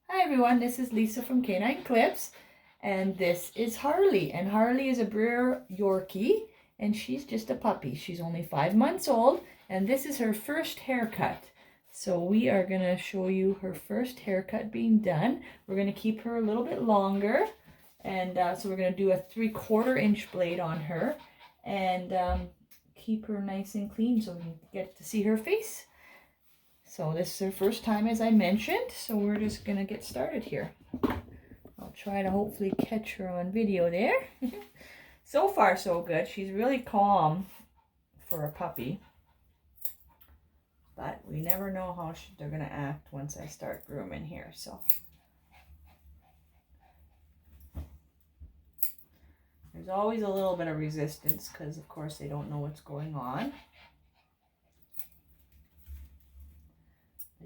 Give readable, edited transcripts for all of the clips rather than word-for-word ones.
Hi everyone, this is Lisa from Canine Clips, and this is Harley. And Harley is a Breer Yorkie, and she's just a puppy. She's only 5 months old, and this is her first haircut. So we are going to show you her first haircut being done. We're going to keep her a little bit longer, and so we're going to do a 3/4 inch blade on her, and keep her nice and clean so we can get to see her face. So this is her first time, as I mentioned, so we're just going to get started here. I'll try to hopefully catch her on video there. So far, so good. She's really calm for a puppy. But we never know how they're going to act once I start grooming here. So there's always a little bit of resistance because, of course, they don't know what's going on.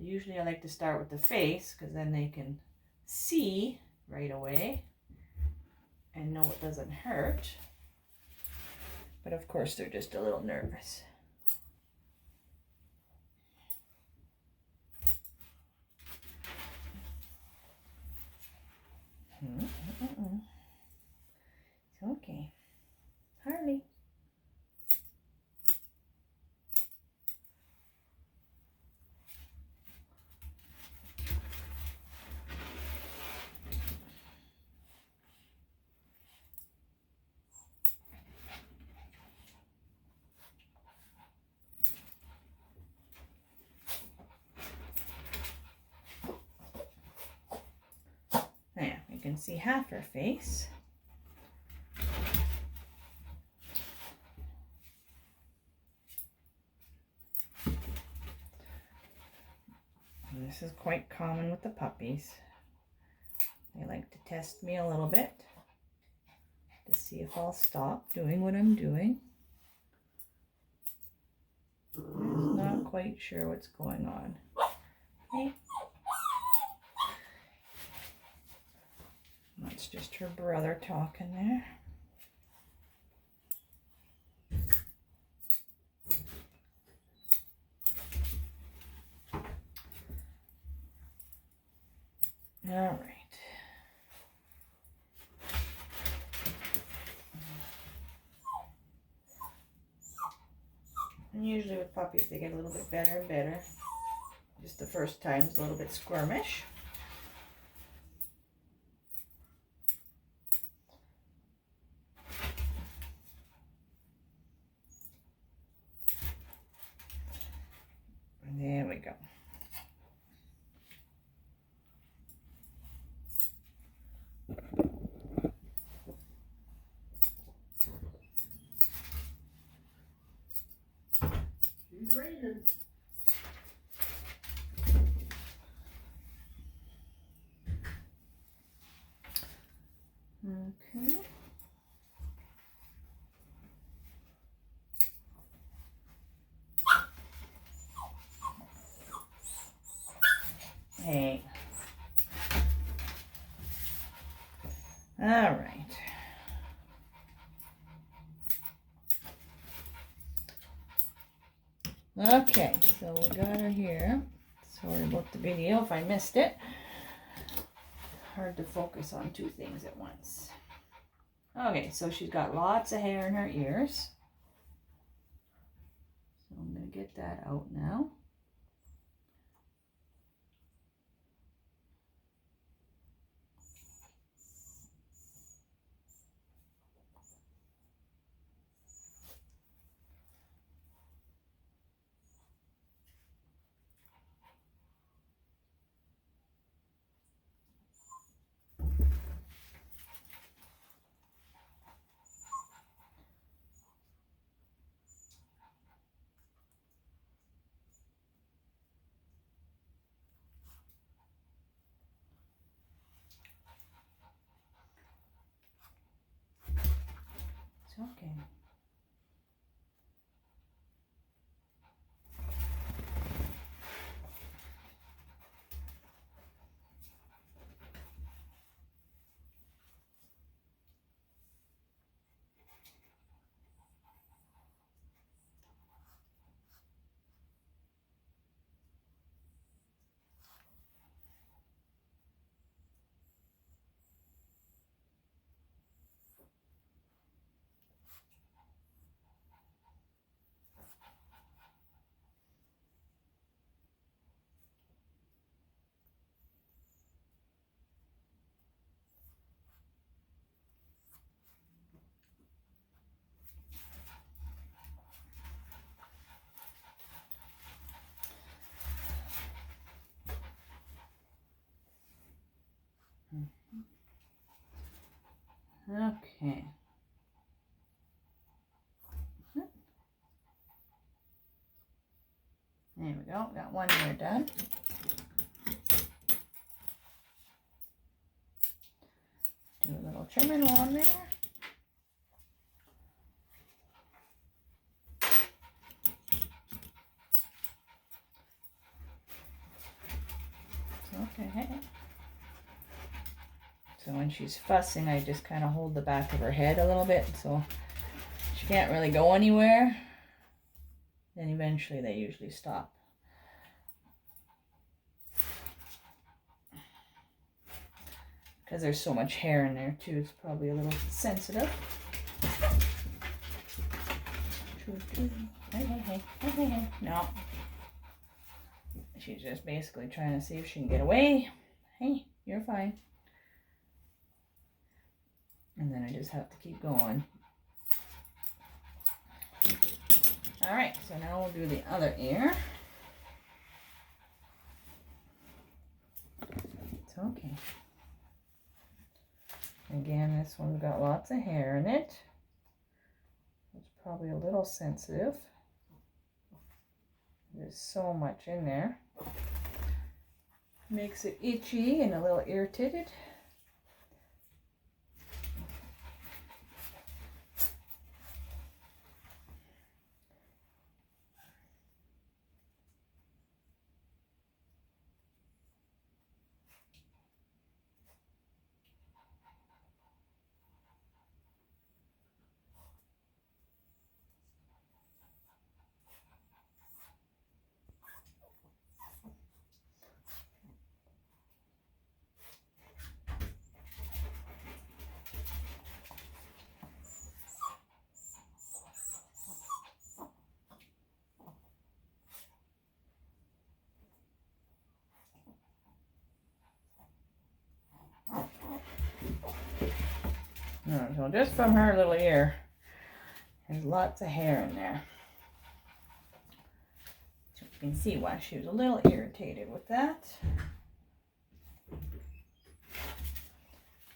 Usually I like to start with the face because then they can see right away and know it doesn't hurt. But of course they're just a little nervous. It's okay. Harley. There, you can see half her face. And this is quite common with the puppies. They like to test me a little bit to see if I'll stop doing what I'm doing. I'm not quite sure what's going on. Hey. That's just her brother talking there. All right. And usually with puppies, they get a little bit better and better. Just the first time is a little bit squirmish. And there we go. She's raining. Okay. Hey. All right. Okay, so we got her here. Sorry about the video if I missed it. Hard to focus on two things at once. Okay, so she's got lots of hair in her ears. So I'm going to get that out now. Okay. There we go. Got one ear done. Do a little trimming on there. Okay. So when she's fussing, I just kind of hold the back of her head a little bit so she can't really go anywhere. Then eventually they usually stop. Because there's so much hair in there too, it's probably a little sensitive. Hey. No. She's just basically trying to see if she can get away. Hey, you're fine. And then I just have to keep going. All right, so now we'll do the other ear. It's okay. Again, this one's got lots of hair in it. It's probably a little sensitive. There's so much in there. Makes it itchy and a little irritated. So just from her little ear, there's lots of hair in there. So you can see why she was a little irritated with that.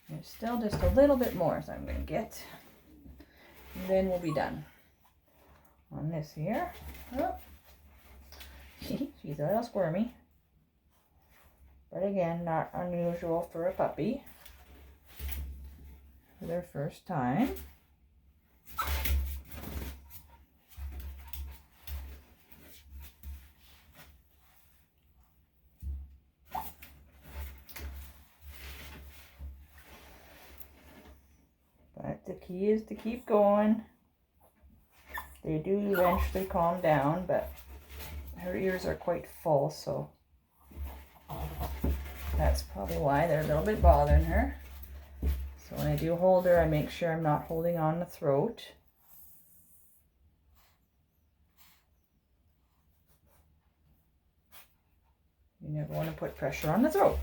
There's still just a little bit more, so I'm going to get, and then we'll be done. On this here, oh, she's a little squirmy, but again, not unusual for a puppy. For their first time. But the key is to keep going. They do eventually calm down, but her ears are quite full, so that's probably why they're a little bit bothering her. So when I do hold her, I make sure I'm not holding on the throat. You never want to put pressure on the throat.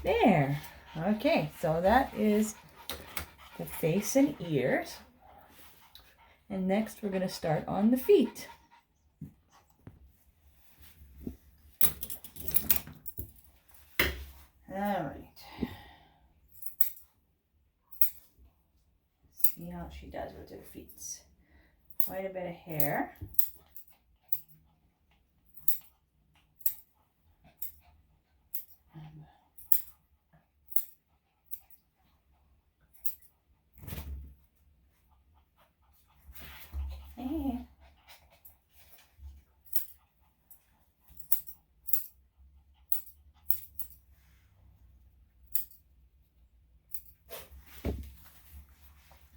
There. Okay, so that is the face and ears. And next we're going to start on the feet. All right. See how she does with her feet. Quite a bit of hair. Hey.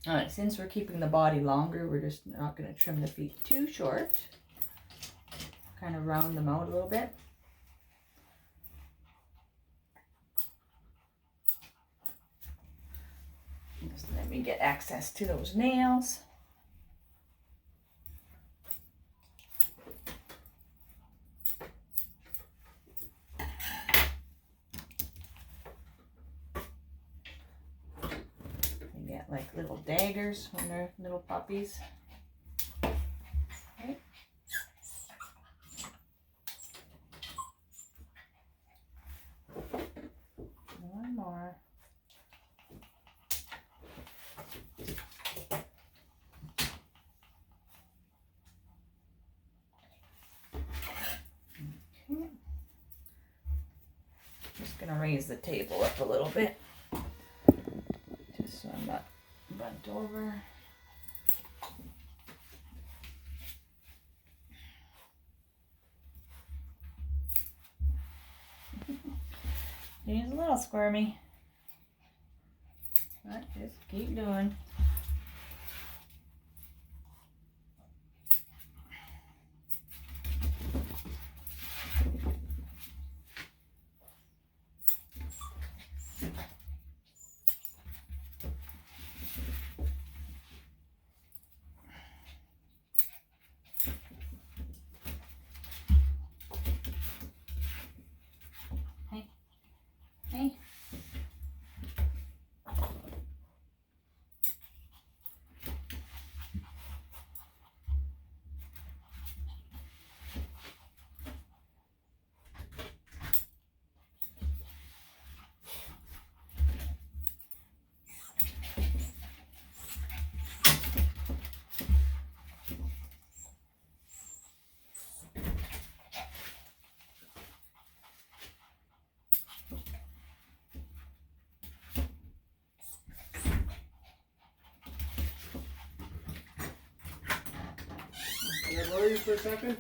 All right, since we're keeping the body longer, we're just not going to trim the feet too short. Kind of round them out a little bit. Just let me get access to those nails. Like little daggers when they're little puppies. Okay. One gonna raise the table up a little bit, just so I'm not bent over. He's a little squirmy, but just keep doing. Hey. Can I borrow you for a second?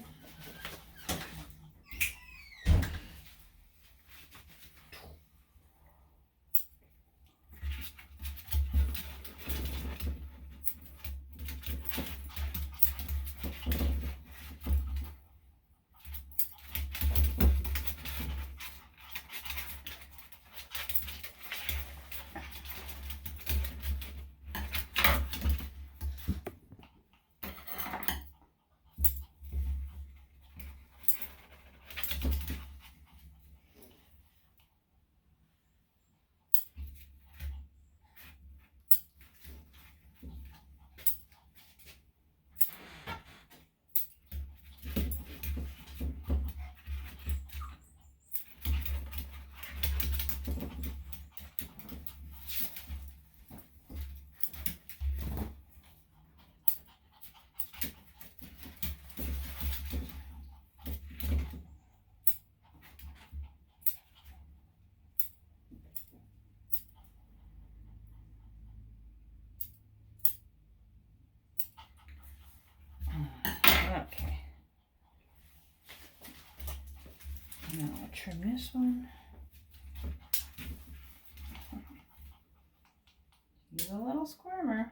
Okay. Now I'll trim this one. He's a little squirmer.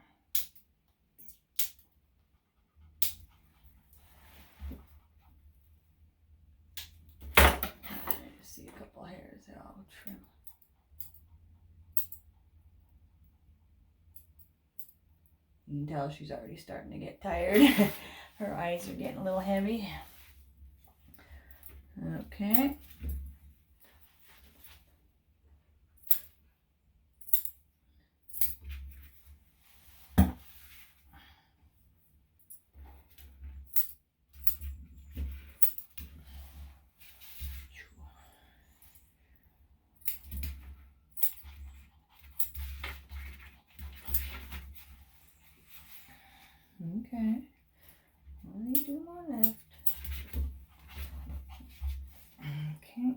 I just see a couple hairs there. I'll trim. You can tell she's already starting to get tired. Her eyes are getting a little heavy. Okay. Okay. Only do more left. Okay.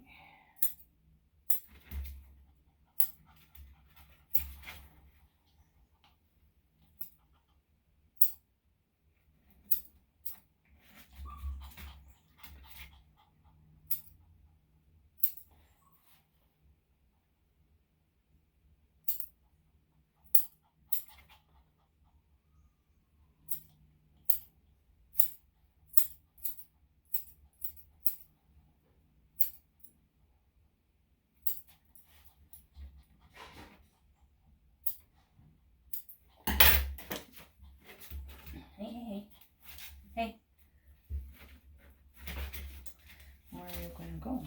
Hey. Hey. Where are you going to go?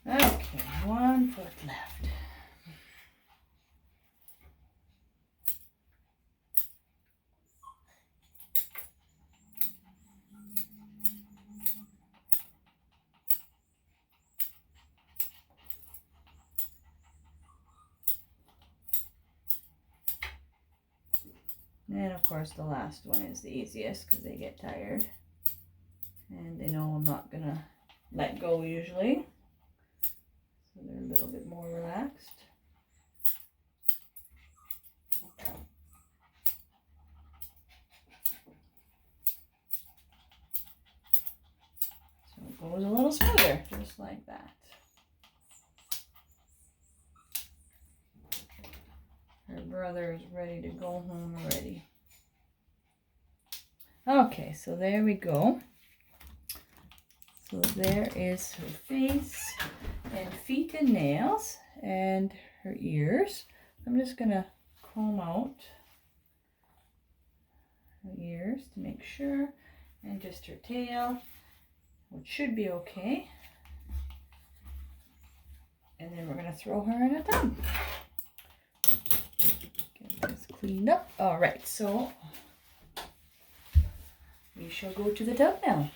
Okay, 1 foot left. And of course the last one is the easiest because they get tired. And they know I'm not gonna let go usually. So they're a little bit more relaxed. So it goes a little smoother, just like that. Her brother is ready to go home already. Okay, so there we go. So there is her face and feet and nails and her ears. I'm just gonna comb out her ears to make sure, and just her tail, which should be okay. And then we're gonna throw her in a tub. Get this cleaned up. All right, so we shall go to the tub now.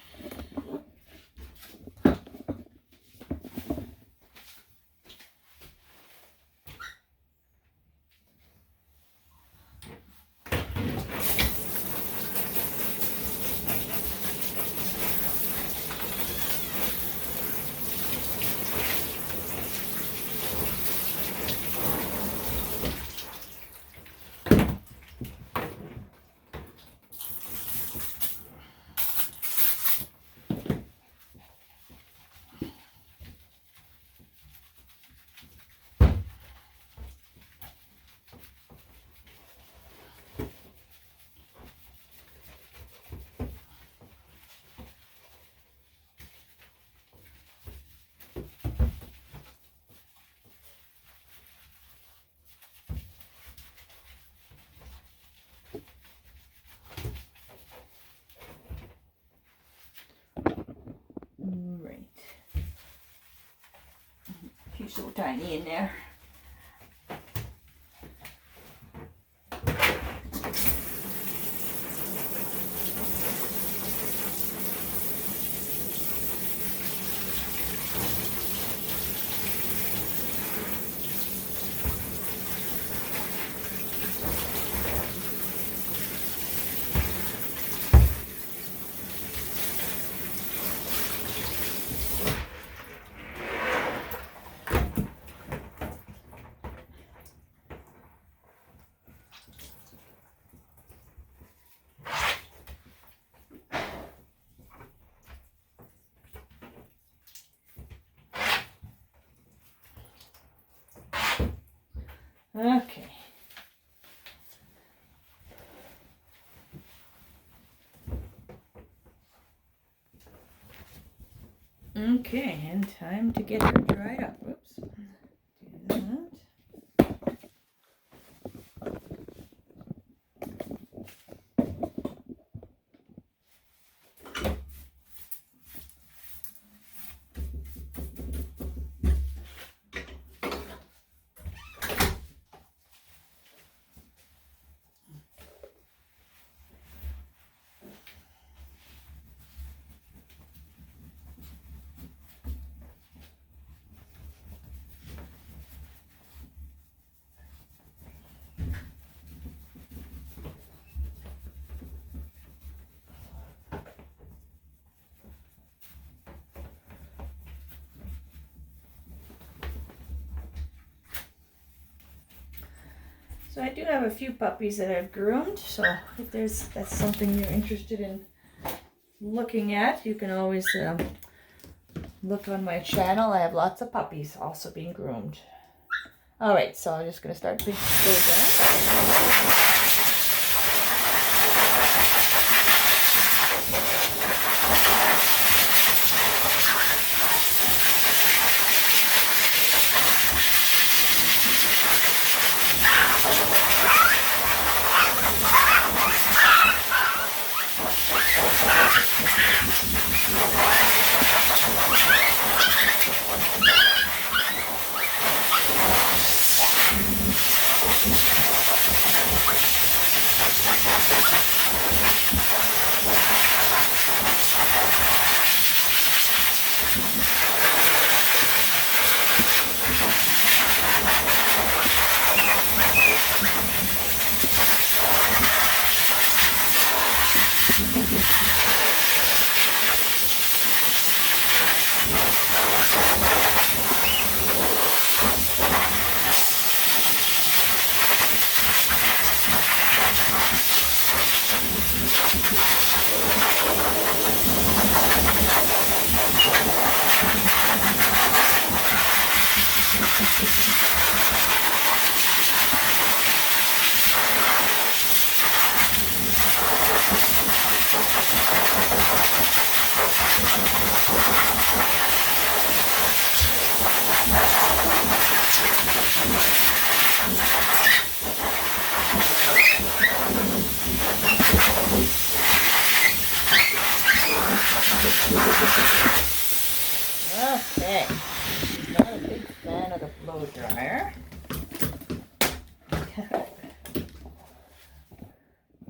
Right. She's so tiny in there. Okay. Okay, and time to get her dried up. Whoops. Do that. So I do have a few puppies that I've groomed, so if that's something you're interested in looking at, you can always look on my channel. I have lots of puppies also being groomed. All right, so I'm just going to start to go down.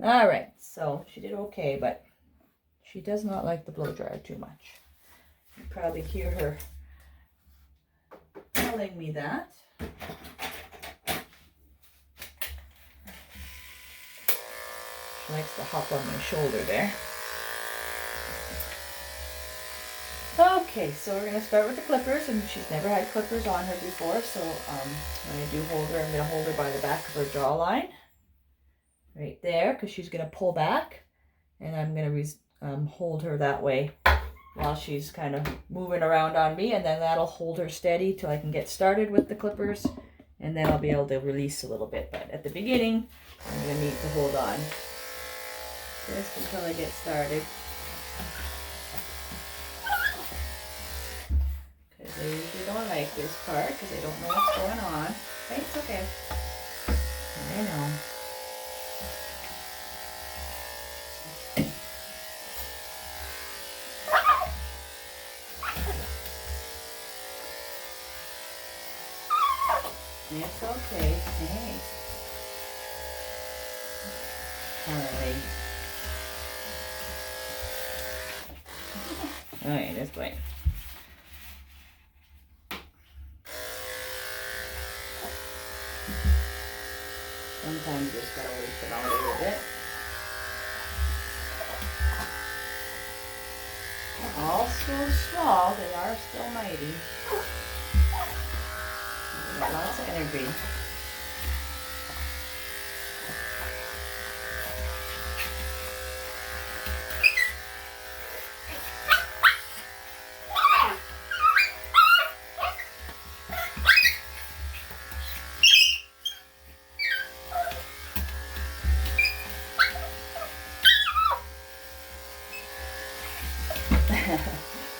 All right, so she did okay, but she does not like the blow dryer too much. You probably hear her telling me that. She likes to hop on my shoulder there. Okay, so we're gonna start with the clippers, and she's never had clippers on her before, so when I do hold her, I'm gonna hold her by the back of her jawline, right there, because she's gonna pull back, and I'm gonna hold her that way while she's kind of moving around on me, and then that'll hold her steady till I can get started with the clippers, and then I'll be able to release a little bit. But at the beginning, I'm gonna need to hold on just until I get started. They usually don't like this part because they don't know what's going on. Hey, it's okay. I know. It's okay. Hey. Alright. Alright, this way. Sometimes you just gotta wait them out a little bit. All still small, they are still mighty. They got lots of energy.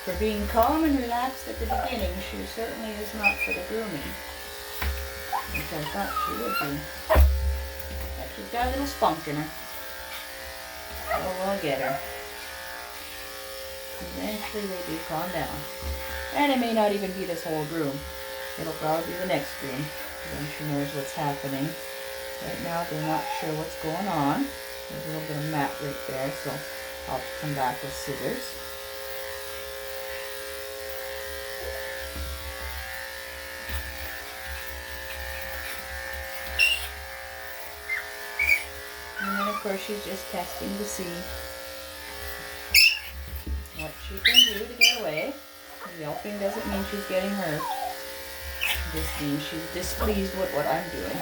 For being calm and relaxed at the beginning, she certainly is not for the grooming, which I thought she would be. But she's got a little spunk in her. Oh, we'll get her. Eventually they do calm down. And it may not even be this whole groom. It'll probably be the next groom. Then she knows what's happening. Right now they're not sure what's going on. There's a little bit of mat right there, so I'll come back with scissors. Of course, she's just testing to see what she can do to get away. Yelping doesn't mean she's getting hurt. It just means she's displeased with what I'm doing.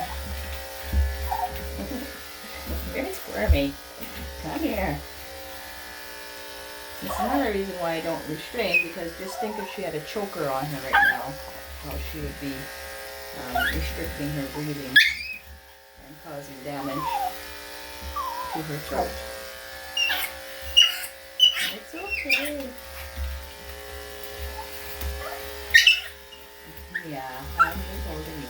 Very squirmy. Come here. That's another reason why I don't restrain, because just think if she had a choker on her right now, how she would be restricting her breathing and causing damage to her throat. It's okay. Yeah, I'm just holding you.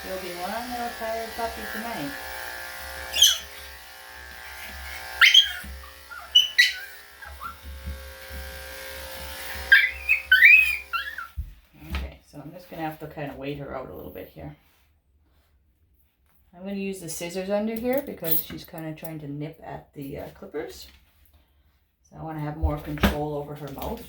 You'll be one little tired puppy tonight. Okay, so I'm just going to have to kind of wait her out a little bit here. I'm going to use the scissors under here because she's kind of trying to nip at the clippers. So I want to have more control over her mouth.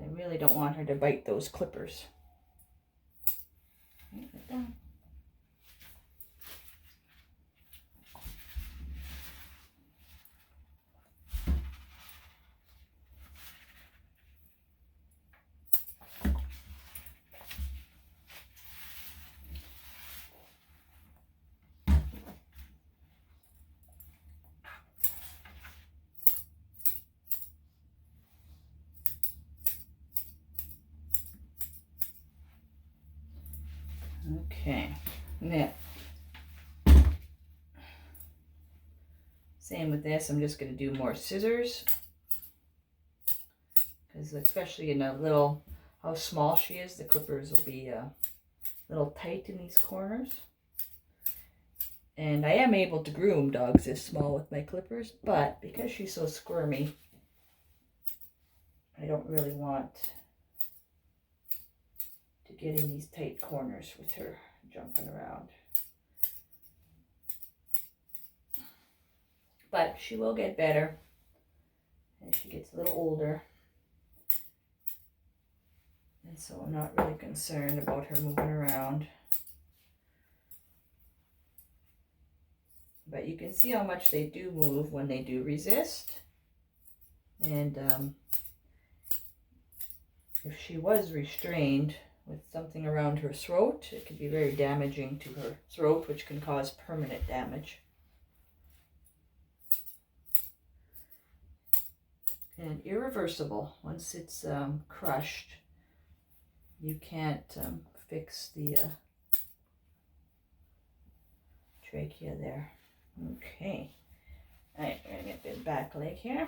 I really don't want her to bite those clippers. Okay, right down. Okay, now, Same with this, I'm just going to do more scissors. Because especially in a little, how small she is, the clippers will be a little tight in these corners. And I am able to groom dogs this small with my clippers, but because she's so squirmy, I don't really want to get in these tight corners with her jumping around. But she will get better as she gets a little older. And so I'm not really concerned about her moving around. But you can see how much they do move when they do resist. And if she was restrained with something around her throat, it could be very damaging to her throat, which can cause permanent damage. And irreversible. Once it's crushed, you can't fix the trachea there. Okay. All right, we're gonna get this back leg here.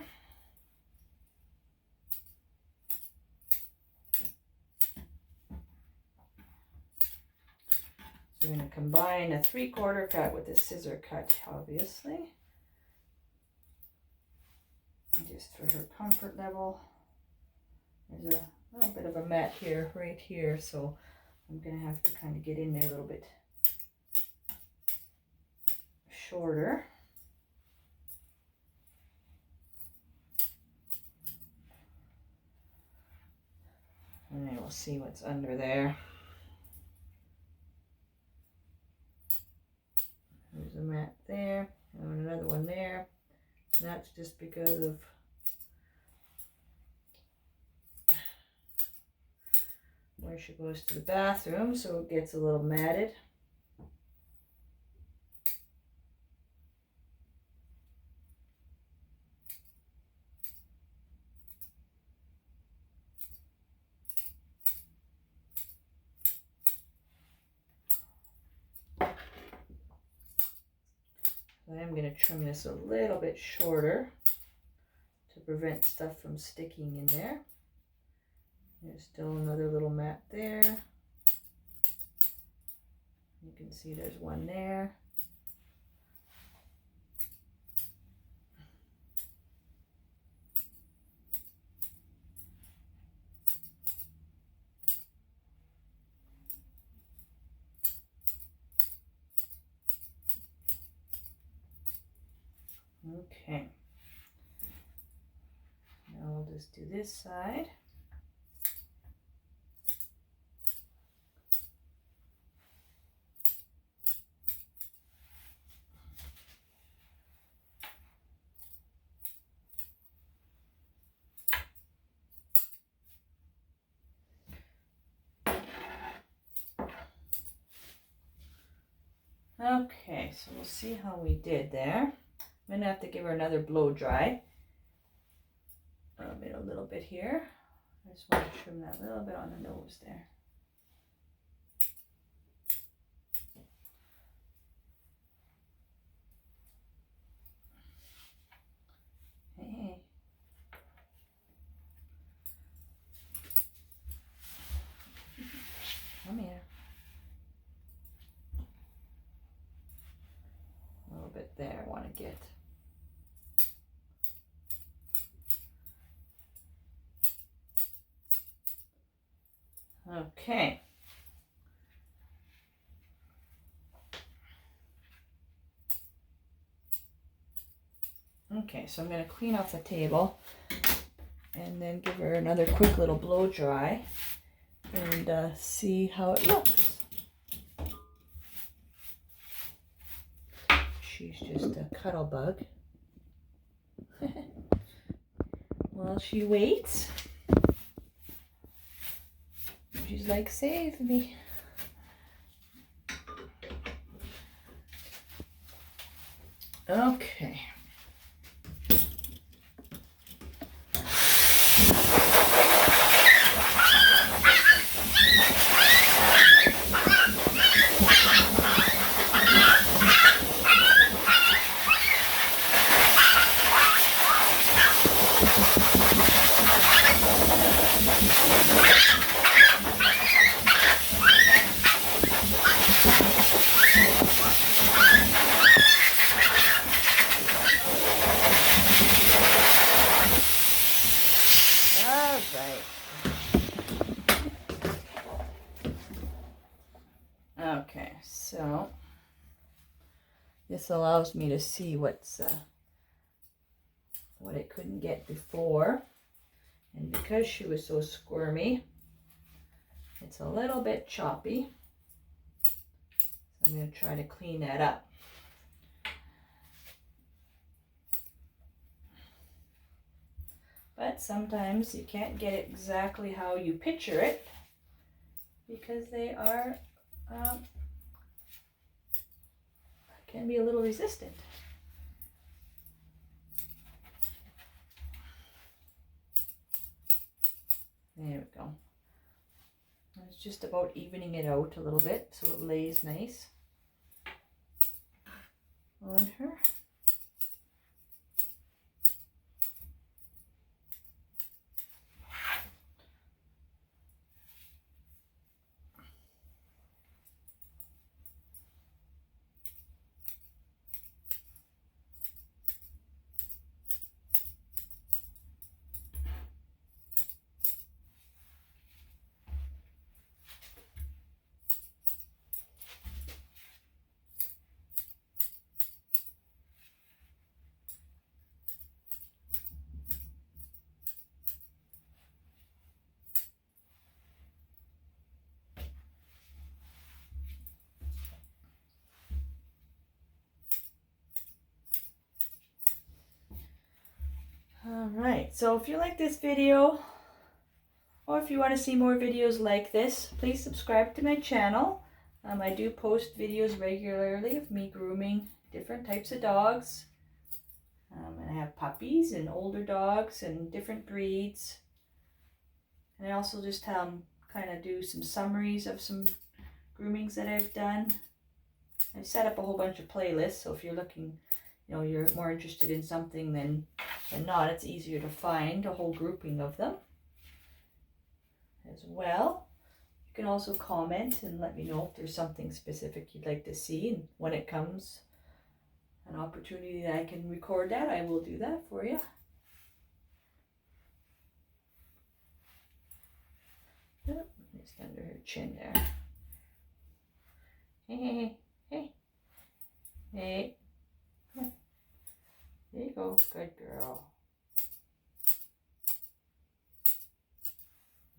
So we're gonna combine a 3/4 cut with a scissor cut, obviously. Just for her comfort level. There's a little bit of a mat here, right here, so I'm going to have to kind of get in there a little bit shorter. And then we'll see what's under there. There's a mat there, and another one there. And that's just because of where she goes to the bathroom, so it gets a little matted. I am going to trim this a little bit shorter to prevent stuff from sticking in there. There's still another little mat there. You can see there's one there. Okay. Now we'll just do this side. Okay, so we'll see how we did there. I'm gonna have to give her another blow dry. A little bit here. I just want to trim that little bit on the nose there. Hey. Come here. A little bit there I want to get. Okay. Okay, so I'm going to clean off the table and then give her another quick little blow dry and see how it looks. She's just a cuddle bug. While she waits, she's like, save me. Okay. This allows me to see what it couldn't get before. And because she was so squirmy, it's a little bit choppy. So I'm going to try to clean that up. But sometimes you can't get it exactly how you picture it because they are can be a little resistant. There we go. It's just about evening it out a little bit so it lays nice on her. Alright, so if you like this video, or if you want to see more videos like this, please subscribe to my channel. I do post videos regularly of me grooming different types of dogs. And I have puppies and older dogs and different breeds. And I also just kind of do some summaries of some groomings that I've done. I've set up a whole bunch of playlists, so if you're looking, you're more interested in something than not, it's easier to find a whole grouping of them as well. You can also comment and let me know if there's something specific you'd like to see, and when it comes an opportunity that I can record that, I will do that for you. Just under her chin there. Hey, hey, hey, hey. There you go, good girl.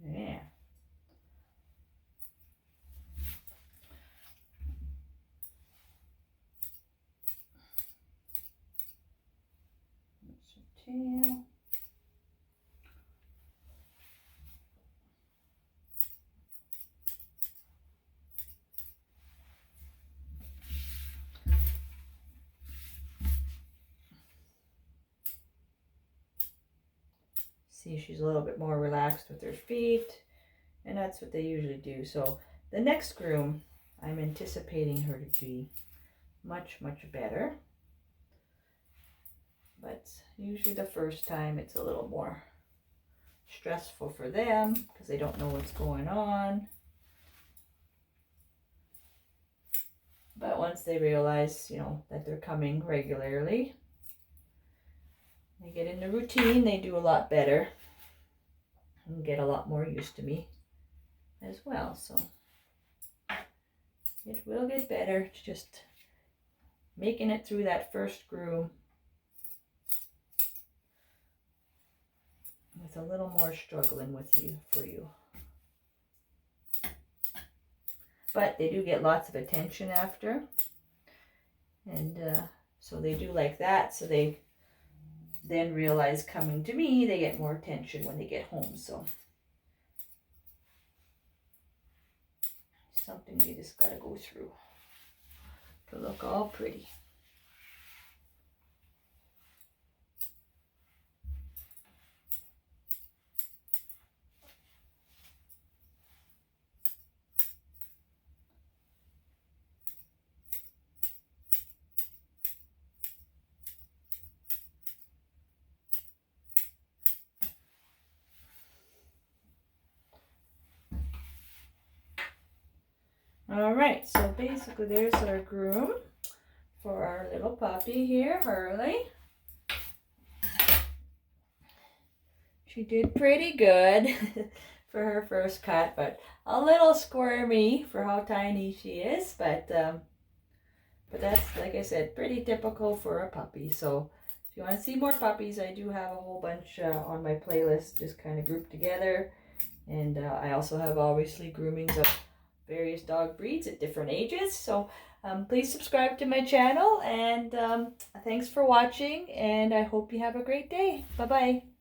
Yeah. That's her tail. See, she's a little bit more relaxed with her feet, and that's what they usually do. So the next groom, I'm anticipating her to be much, much better. But usually the first time it's a little more stressful for them because they don't know what's going on. But once they realize, that they're coming regularly, they get in the routine, they do a lot better and get a lot more used to me as well. So it will get better. It's just making it through that first groom with a little more struggling for you. But they do get lots of attention after. And so they do like that. So they then realize coming to me, they get more attention when they get home. So something they just got to go through to look all pretty. Alright, so basically there's our groom for our little puppy here, Harley. She did pretty good for her first cut, but a little squirmy for how tiny she is, but But that's, like I said, pretty typical for a puppy. So if you want to see more puppies, I do have a whole bunch on my playlist, just kind of grouped together. And I also have obviously groomings of various dog breeds at different ages. So please subscribe to my channel, and thanks for watching, and I hope you have a great day. Bye-bye.